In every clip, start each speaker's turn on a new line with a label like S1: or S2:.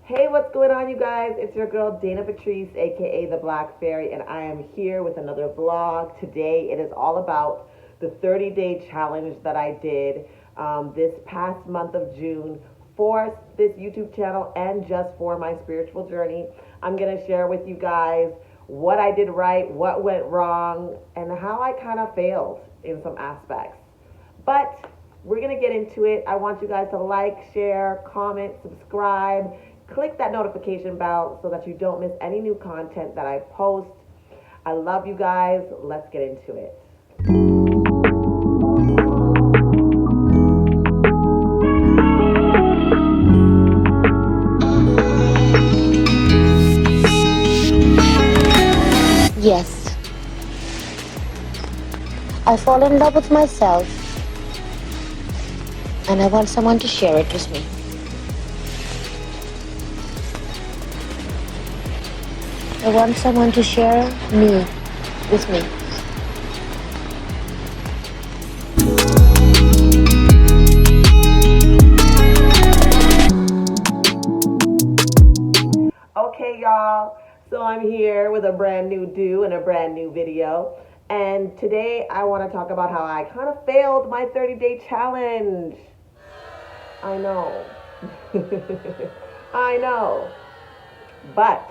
S1: Hey, what's going on, you guys? It's your girl Dayna Patreace, aka the Black Fairy, and I am here with another vlog. Today, it is all about the 30-day challenge that I did this past month of June for this YouTube channel and just for my spiritual journey. I'm going to share with you guys what I did right, what went wrong, and how I kind of failed in some aspects. But we're going to get into it. I want you guys to like, share, comment, subscribe, click that notification bell so that you don't miss any new content that I post. I love you guys. Let's get into it.
S2: Yes, I fall in love with myself and I want someone to share it with me. I want someone to share me with me.
S1: Okay, y'all. So I'm here with a brand new do and a brand new video. And today I want to talk about how I kind of failed my 30-day challenge. I know. I know. But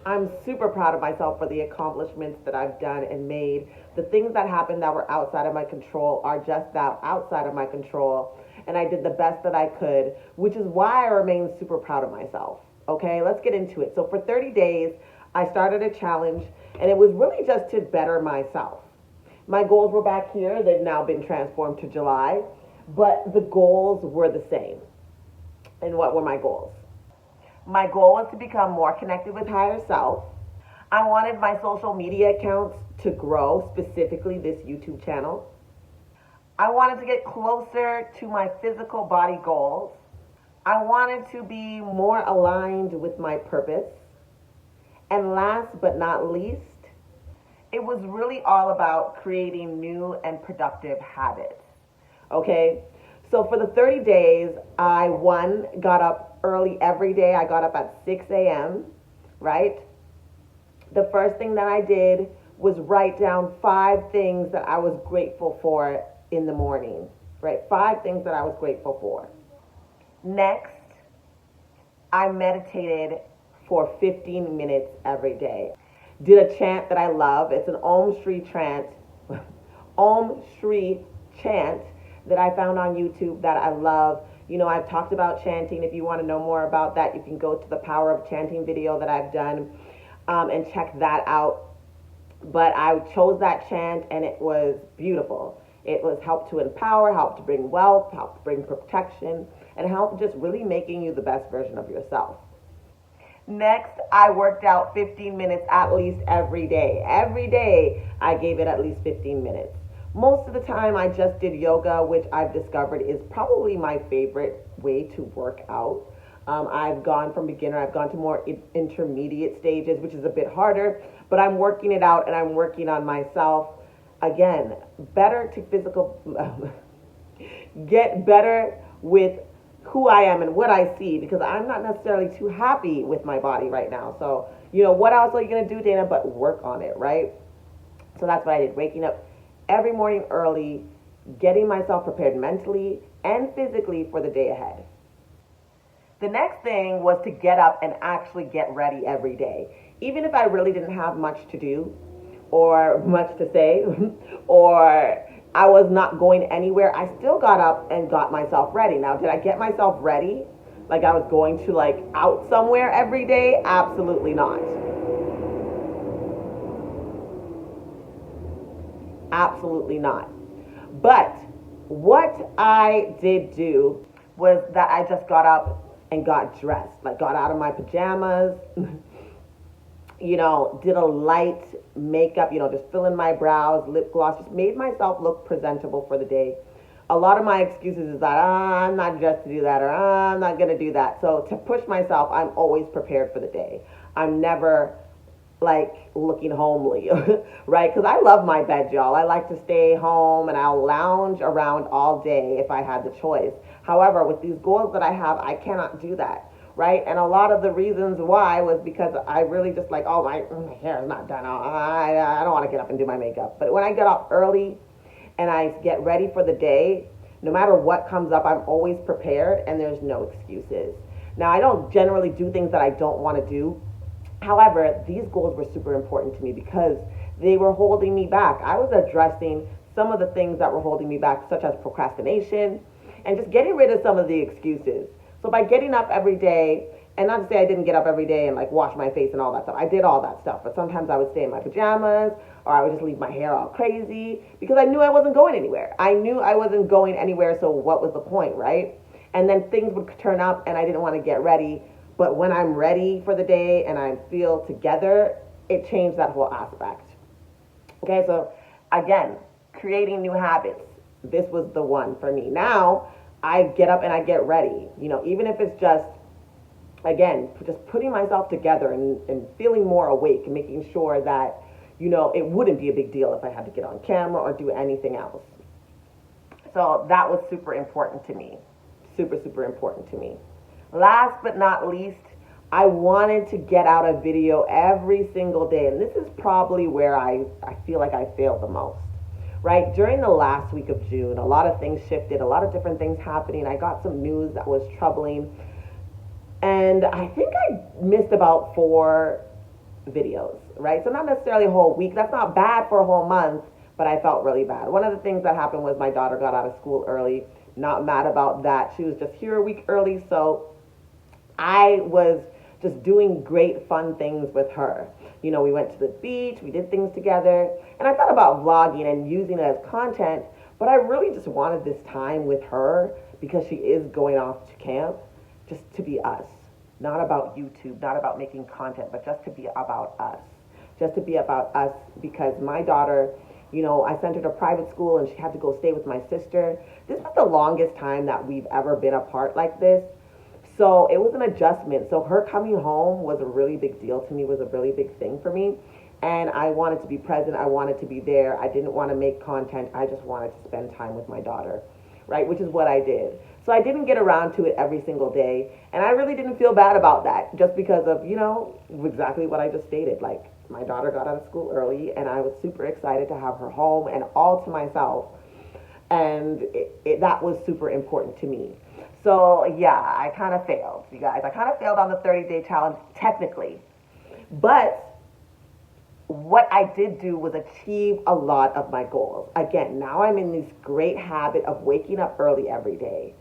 S1: I'm super proud of myself for the accomplishments that I've done and made. The things that happened that were outside of my control are just that, outside of my control. And I did the best that I could, which is why I remain super proud of myself. Okay, let's get into it. So for 30 days, I started a challenge, and it was really just to better myself. My goals were back here. They've now been transformed to July, but the goals were the same. And what were my goals? My goal was to become more connected with higher self. I wanted my social media accounts to grow, specifically this YouTube channel. I wanted to get closer to my physical body goals. I wanted to be more aligned with my purpose. And last but not least, it was really all about creating new and productive habits. Okay? So for the 30 days, I got up early every day. I got up at 6 a.m., right? The first thing that I did was write down 5 things that I was grateful for in the morning, right? 5 things that I was grateful for. Next, I meditated for 15 minutes every day. Did a chant that I love. It's an Om Shri chant. Om Shri chant that I found on YouTube that I love. You know, I've talked about chanting. If you want to know more about that, you can go to the Power of Chanting video that I've done and check that out. But I chose that chant and it was beautiful. It was helped to empower, helped to bring wealth, helped to bring protection, and helped just really making you the best version of yourself. Next, I worked out 15 minutes at least every day. Every day, I gave it at least 15 minutes. Most of the time, I just did yoga, which I've discovered is probably my favorite way to work out. I've gone from beginner, I've gone to more intermediate stages, which is a bit harder, but I'm working it out and I'm working on myself. Again, better to physical, get better with who I am and what I see, because I'm not necessarily too happy with my body right now. So, you know, what else are you going to do, Dayna, but work on it, right? So that's what I did, waking up every morning early, getting myself prepared mentally and physically for the day ahead. The next thing was to get up and actually get ready every day. Even if I really didn't have much to do or much to say or I was not going anywhere, I still got up and got myself ready. Now, did I get myself ready like I was going to out somewhere every day? Absolutely not. Absolutely not. But what I did do was that I just got up and got dressed, got out of my pajamas, did a light makeup, just fill in my brows, lip gloss, just made myself look presentable for the day. A lot of my excuses is that I'm not dressed to do that, or I'm not going to do that. So to push myself, I'm always prepared for the day. I'm never looking homely, right? Because I love my bed, y'all. I like to stay home and I'll lounge around all day if I had the choice. However, with these goals that I have, I cannot do that. right? And a lot of the reasons why was because I really just like, oh, my hair is not done. I don't want to get up and do my makeup. But when I get up early and I get ready for the day, no matter what comes up, I'm always prepared and there's no excuses. Now, I don't generally do things that I don't want to do. However, these goals were super important to me because they were holding me back. I was addressing some of the things that were holding me back, such as procrastination and just getting rid of some of the excuses. So by getting up every day, and not to say I didn't get up every day and like wash my face and all that stuff. I did all that stuff, but sometimes I would stay in my pajamas or I would just leave my hair all crazy because I knew I wasn't going anywhere. I knew I wasn't going anywhere, so what was the point, right? And then things would turn up and I didn't want to get ready. But when I'm ready for the day and I feel together, it changed that whole aspect. Okay, so again, creating new habits. This was the one for me. Now I get up and I get ready. Even if it's just, again, just putting myself together and feeling more awake and making sure that, it wouldn't be a big deal if I had to get on camera or do anything else. So that was super important to me. Super, super important to me. Last but not least, I wanted to get out a video every single day. And this is probably where I feel like I failed the most. Right? During the last week of June, a lot of things shifted, a lot of different things happening. I got some news that was troubling. And I think I missed about 4 videos, right? So not necessarily a whole week. That's not bad for a whole month, but I felt really bad. One of the things that happened was my daughter got out of school early. Not mad about that. She was just here a week early, so I was just doing great fun things with her. We went to the beach, we did things together, and I thought about vlogging and using it as content, but I really just wanted this time with her because she is going off to camp, just to be us. Not about YouTube, not about making content, but just to be about us. Just to be about us because my daughter, I sent her to private school and she had to go stay with my sister. This was the longest time that we've ever been apart like this. So it was an adjustment. So her coming home was a really big deal to me, was a really big thing for me. And I wanted to be present. I wanted to be there. I didn't want to make content. I just wanted to spend time with my daughter, right? Which is what I did. So I didn't get around to it every single day. And I really didn't feel bad about that just because of, exactly what I just stated. Like, my daughter got out of school early and I was super excited to have her home and all to myself. And that was super important to me. So yeah, I kind of failed, you guys. I kind of failed on the 30-day challenge technically. But what I did do was achieve a lot of my goals. Again, now I'm in this great habit of waking up early every day.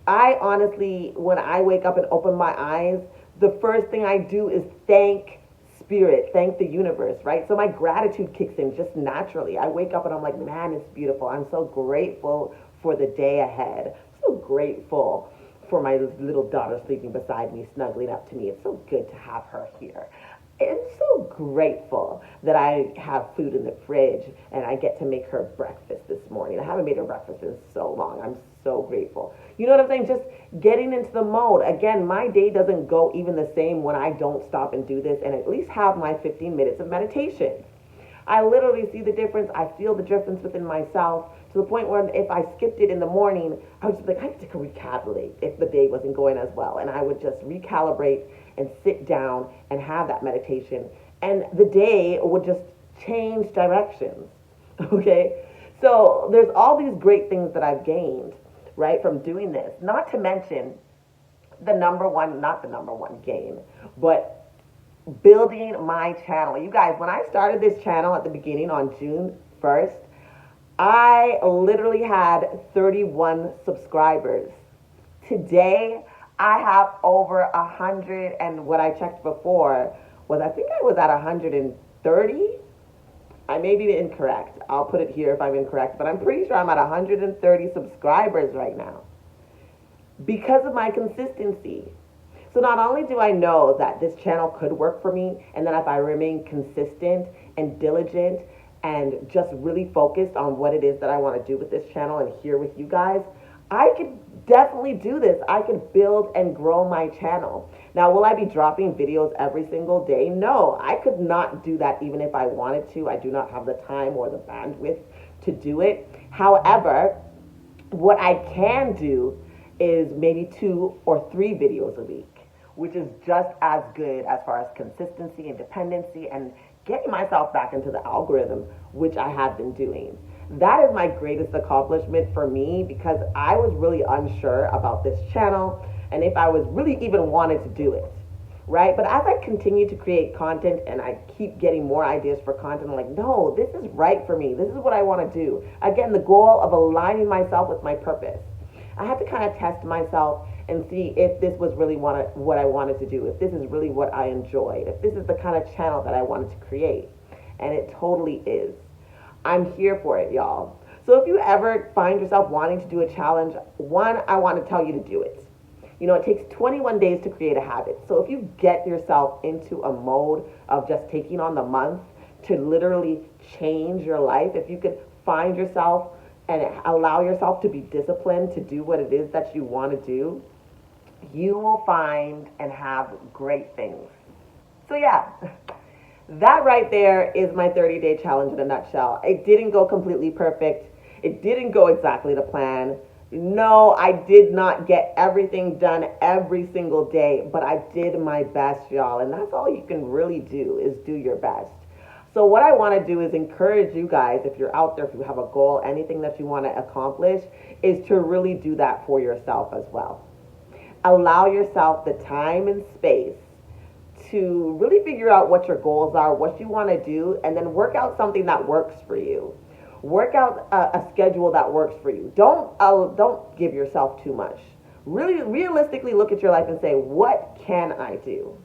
S1: I honestly, when I wake up and open my eyes, the first thing I do is thank spirit, thank the universe, right? So my gratitude kicks in just naturally. I wake up and I'm like, man, it's beautiful. I'm so grateful for the day ahead. I'm so grateful for my little daughter sleeping beside me, snuggling up to me. It's so good to have her here. I'm so grateful that I have food in the fridge and I get to make her breakfast this morning. I haven't made her breakfast in so long. I'm so grateful. You know what I'm saying? Just getting into the mode. Again, my day doesn't go even the same when I don't stop and do this and at least have my 15 minutes of meditation. I literally see the difference. I feel the difference within myself to the point where if I skipped it in the morning, I was just like, I need to recalibrate if the day wasn't going as well. And I would just recalibrate and sit down and have that meditation. And the day would just change directions. Okay? So there's all these great things that I've gained, right, from doing this. Not to mention not the number one gain, but building my channel. You guys, when I started this channel at the beginning on June 1st, I literally had 31 subscribers. Today, I have over 100, and what I checked before was I think I was at 130. I may be incorrect. I'll put it here if I'm incorrect, but I'm pretty sure I'm at 130 subscribers right now because of my consistency. So not only do I know that this channel could work for me, and that if I remain consistent and diligent and just really focused on what it is that I want to do with this channel and here with you guys, I could definitely do this. I could build and grow my channel. Now, will I be dropping videos every single day? No, I could not do that even if I wanted to. I do not have the time or the bandwidth to do it. However, what I can do is maybe 2 or 3 videos a week. which is just as good as far as consistency and dependency and getting myself back into the algorithm, which I have been doing. That is my greatest accomplishment for me because I was really unsure about this channel and if I was really even wanted to do it, right? But as I continue to create content and I keep getting more ideas for content, I'm like, no, this is right for me. This is what I want to do. Again, the goal of aligning myself with my purpose. I had to kind of test myself and see if this was really what I wanted to do, if this is really what I enjoyed, if this is the kind of channel that I wanted to create. And it totally is. I'm here for it, y'all. So if you ever find yourself wanting to do a challenge, one, I want to tell you to do it. You know, it takes 21 days to create a habit. So if you get yourself into a mode of just taking on the month to literally change your life, if you could find yourself and allow yourself to be disciplined to do what it is that you want to do, you will find and have great things. So yeah, that right there is my 30-day challenge in a nutshell. It didn't go completely perfect. It didn't go exactly to plan. No, I did not get everything done every single day, but I did my best, y'all. And that's all you can really do is do your best. So what I want to do is encourage you guys, if you're out there, if you have a goal, anything that you want to accomplish, is to really do that for yourself as well. Allow yourself the time and space to really figure out what your goals are, what you want to do, and then work out something that works for you. Work out a schedule that works for you. Don't give yourself too much. Really, realistically look at your life and say, what can I do?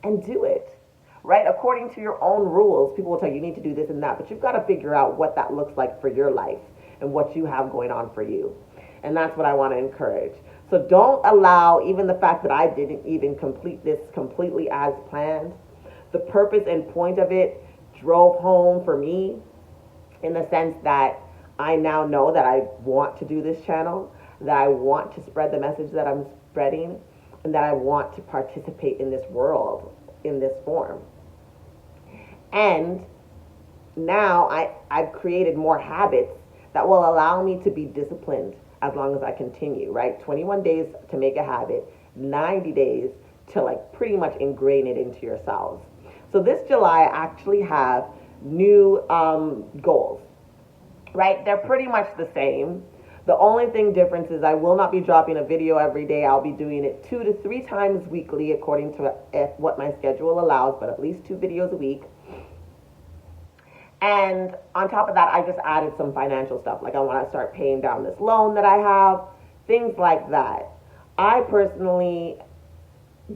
S1: And do it, right? According to your own rules, people will tell you, you need to do this and that, but you've got to figure out what that looks like for your life and what you have going on for you. And that's what I want to encourage. So don't allow even the fact that I didn't even complete this completely as planned. The purpose and point of it drove home for me in the sense that I now know that I want to do this channel, that I want to spread the message that I'm spreading, and that I want to participate in this world in this form. And now I've created more habits that will allow me to be disciplined as long as I continue, right? 21 days to make a habit, 90 days to like pretty much ingrain it into yourselves. So this July, I actually have new goals, right? They're pretty much the same. The only thing difference is I will not be dropping a video every day. I'll be doing it 2 to 3 times weekly according to what my schedule allows, but at least 2 videos a week. And on top of that, I just added some financial stuff. Like I want to start paying down this loan that I have, things like that. I personally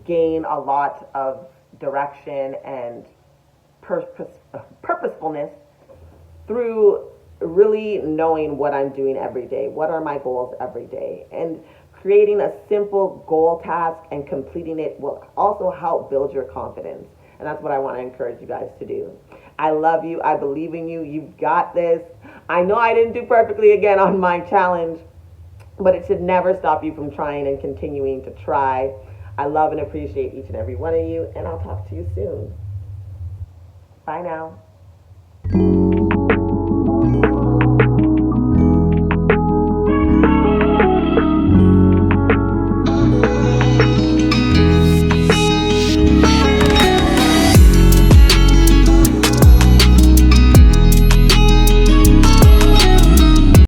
S1: gain a lot of direction and purposefulness through really knowing what I'm doing every day. What are my goals every day? And creating a simple goal task and completing it will also help build your confidence. And that's what I want to encourage you guys to do. I love you. I believe in you. You've got this. I know I didn't do perfectly again on my challenge, but it should never stop you from trying and continuing to try. I love and appreciate each and every one of you, and I'll talk to you soon. Bye now.